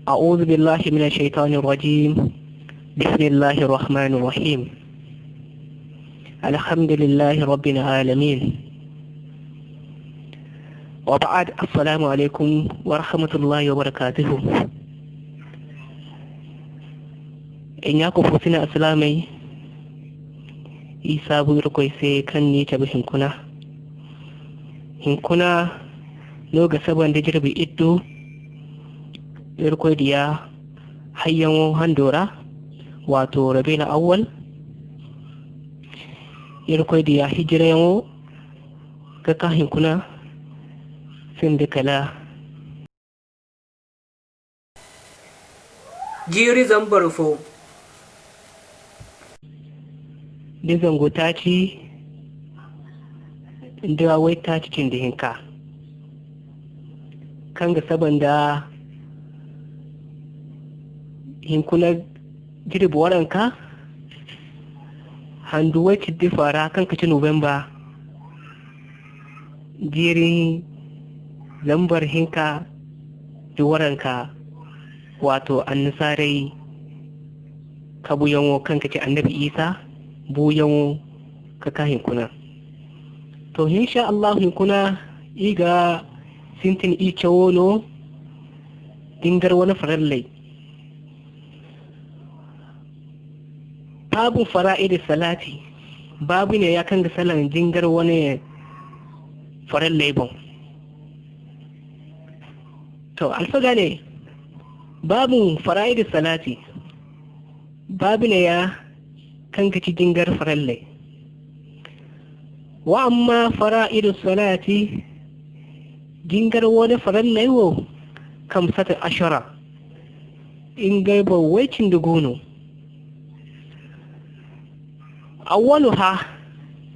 أعوذ بالله من الشيطان الرجيم. بسم الله الرحمن الرحيم. الحمد لله رب العالمين. وبعد السلام عليكم ورحمة الله وبركاته. إن يكون فسنا أسلامي إيسا بيركوي سيكني تبهن كنا لوغا سبان دجربي إدو irkoy diya hayyan handora wato rabiul awwal irkoy diya hijirayo kaka hinkuna fin kala jiri zambar fo dizango taci inda wai taci cin da hinka kan ga sabanda hinkuna girbi waranka handuwai ciddi fara kan kaci Nuwamba jirin lambar hinka di waranka wato annasarai ka buyanwo kan kaci Annabi Isa buyanwo kaka hinkuna to insha Allah hinkuna iga sintin icewono dingar wani farallai babu fara'id salati babu ne ya kanga salan jingar wani faran laibon to alfaga ne babu fara'id salati babu ne ya kanga ci jingar faran lai wa amma fara'id salati jingar wani faran laiwo kamsata ashara in gaiba wacin dugono أولها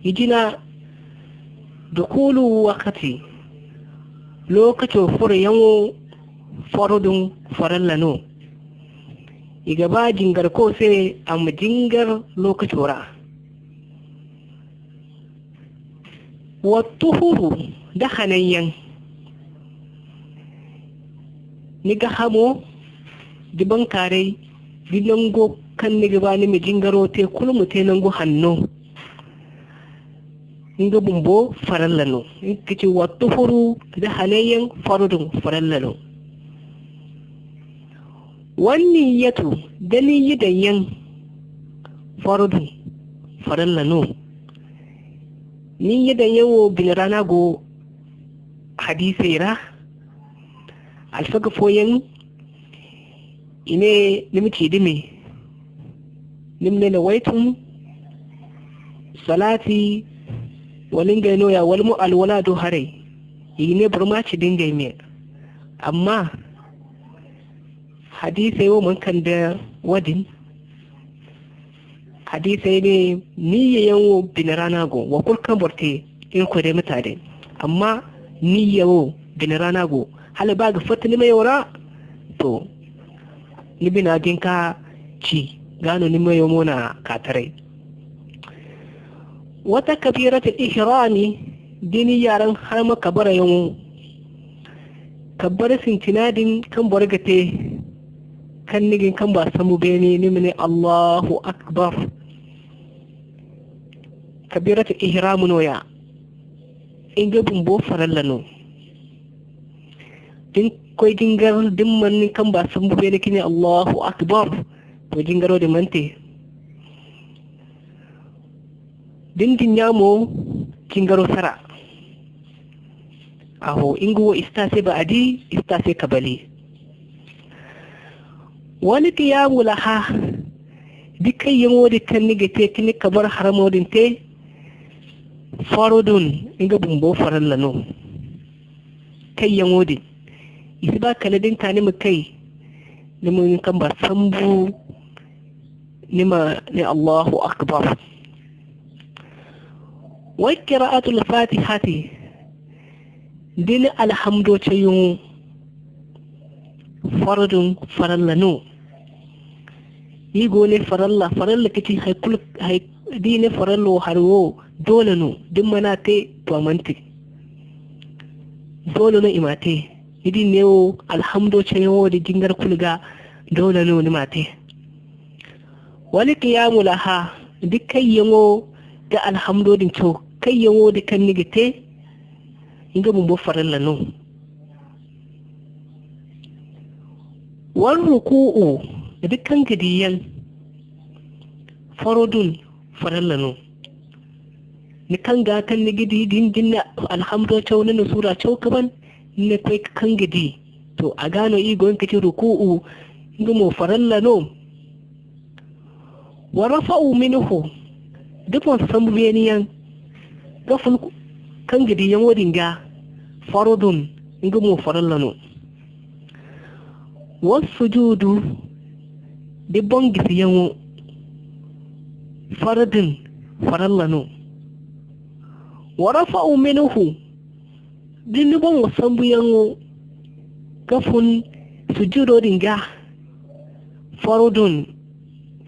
يجينا دخول وقت لو كتو فريمو فرد فرلنو يجبا جنگر كوسي أم جنگر لو كتورا والطهور دخنيا نجحمو دبن كاري دننغو kan ni gaba ni mi jingaro te kulmu te nangu hanno inga bumbo farallano kici wattu furu da halayen farudun farallano wani yatu dani yidayen farudun farallano ni yidayen wo binirana go hadisira alfaga foyen ine limiti dimi nimne na waitun salati walinga noya walmu alwaladu hare yine burma ci dinga me amma hadisi yo man kan da wadin hadisi ne niyyan wo binarana go wa kulkan borte in ko da mutade amma niyyawo binarana go hala ba ga fatini mai wara to ni bina dinka ci gano ni mai yomona katarai wata kabiratul ihrami dini yaran har maka bara yomo kabbar sintinadin kan borgate kan nigin kan ba samu bene ni mene Allahu akbar kabiratul ihramu noya inga bumbo farallano din koy dingar dimman kan ba samu bene kini Allahu akbar to jingaro de mante dindin nyamo jingaro sara aho ingo istase ba adi istase kabali wani kiyamu laha dikai yamo de kan nige te kini kabar haramodin te farodun inga bumbo farallano kai yamo de isba kaladin tani mu kai nimun kan ba sambu nima ni Allahu akbar wa qira'atul fatihati din alhamdu chayun faradun farallano yigo ne faralla kici haykul hay dine farallo harwo dole no din manate to manti dole no imate idin ne o alhamdo cewa da jingar kulga dole no ni mate wani qiyamu laha dukkan yango da alhamdo din to kai yango da kan nigite inga mun bo faralla no wan ruku'u dukkan gidiyan farodun faralla no ni kan ga kan ni gidi din dinna alhamdo cewa na sura cewa kaban ne kai kan gidi to a gano igo in kace ruku'u inga mo faralla no wa rafa'u minhu dukkan sambuyeniyan gafun kan gidiyan wadinga farodun inga mo faralla no wasujudu dibban gisiyan faradin faralla no wa rafa'u minhu dinibon wasan buyan gafun sujudo dinga faradun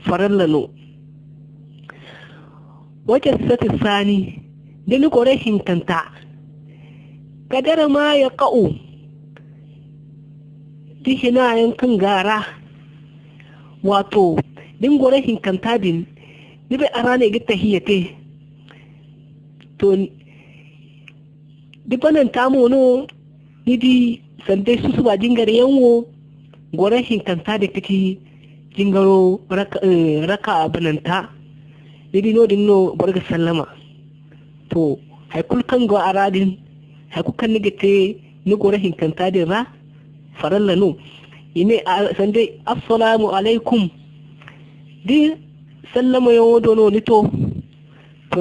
faralla no wajen sati sani dini kore hinkanta kadara ma ya ka'u dihina yankan gara wato din gore hinkanta din nibe arane gita hiyate to dibanan tamu no nidi sande susu ba jingar yanwo gore hinkanta da kake jingaro raka bananta nidi no din no barga sallama to haikul kan go aradin haikul kan nigete ni gore hinkanta din ra faralla no ine sande assalamu alaikum di sallama yo dono ni to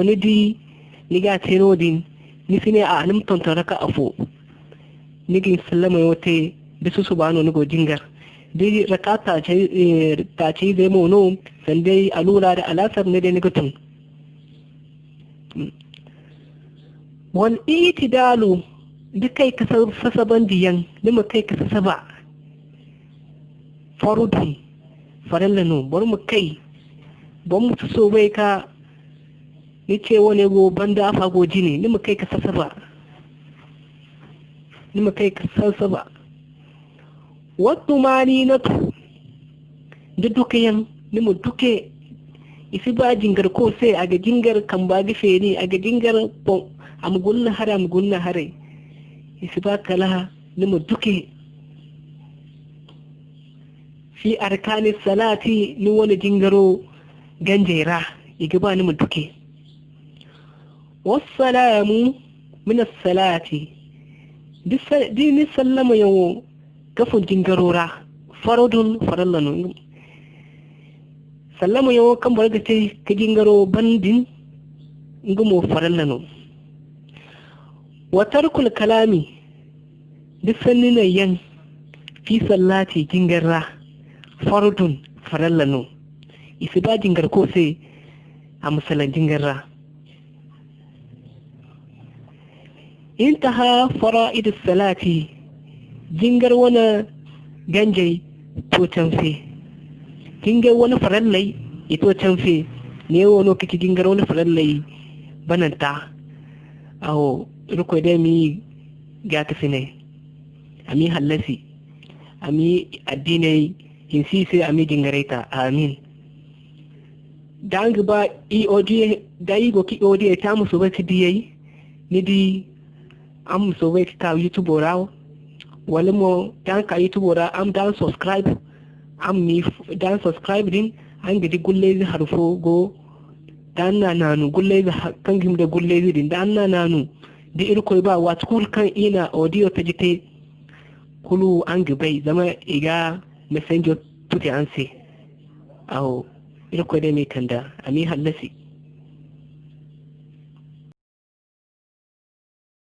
ni di ni ga teno din ni sine a alim ton taraka afo ni gi sallama yo te bisu subhanahu ni go jingar di rakata ce ta ce da mu no sande alura da alasar ne da ni gutun wal itidalu dukai ka sasaban diyan nima kai ka sasaba farudun faralla no bar mu kai ban mu so bai ka ni ce wani go banda afa go jini nima kai ka sasaba wato mani na to dukayan nima duke isi ba jingar ko sai aga jingar kan ba gife ni aga jingar bon am gunna hare isbaka laha nima duke fi arkani salati ni wani jingaro ganjera igaba nima duke wassalamu min as-salati dini sallama yawo gafun jingarora faradun farallanu sallama yawo kan barga ce ka jingaro bandin ngumo farallanu wa tarkul kalami duk sannin yan fi sallati jingarra fardun farallanu isi ba jingar ko sai a musalan jingarra intaha fara'id salati jingar wana ganjai to canfe jingar wani farallai ito canfe ne wono kike jingar wani farallai bananta aho ruko da mi ga tafine ami halasi ami addinai hinsi sai ami jingareta amin dan ba i odi dai go ki odi ta musu ba kidiyai ni di am so wai ka YouTube rawo wala mo dan ka YouTube ra am dan subscribe am mi dan subscribe din an gidi gulle harfo go dan nanu gulle kan gim da gulle din dan nanu di irko ba wat kul kan ina audio ta jite kulu an gibai zama iga messenger tuti anse aw irko da me kanda ami halasi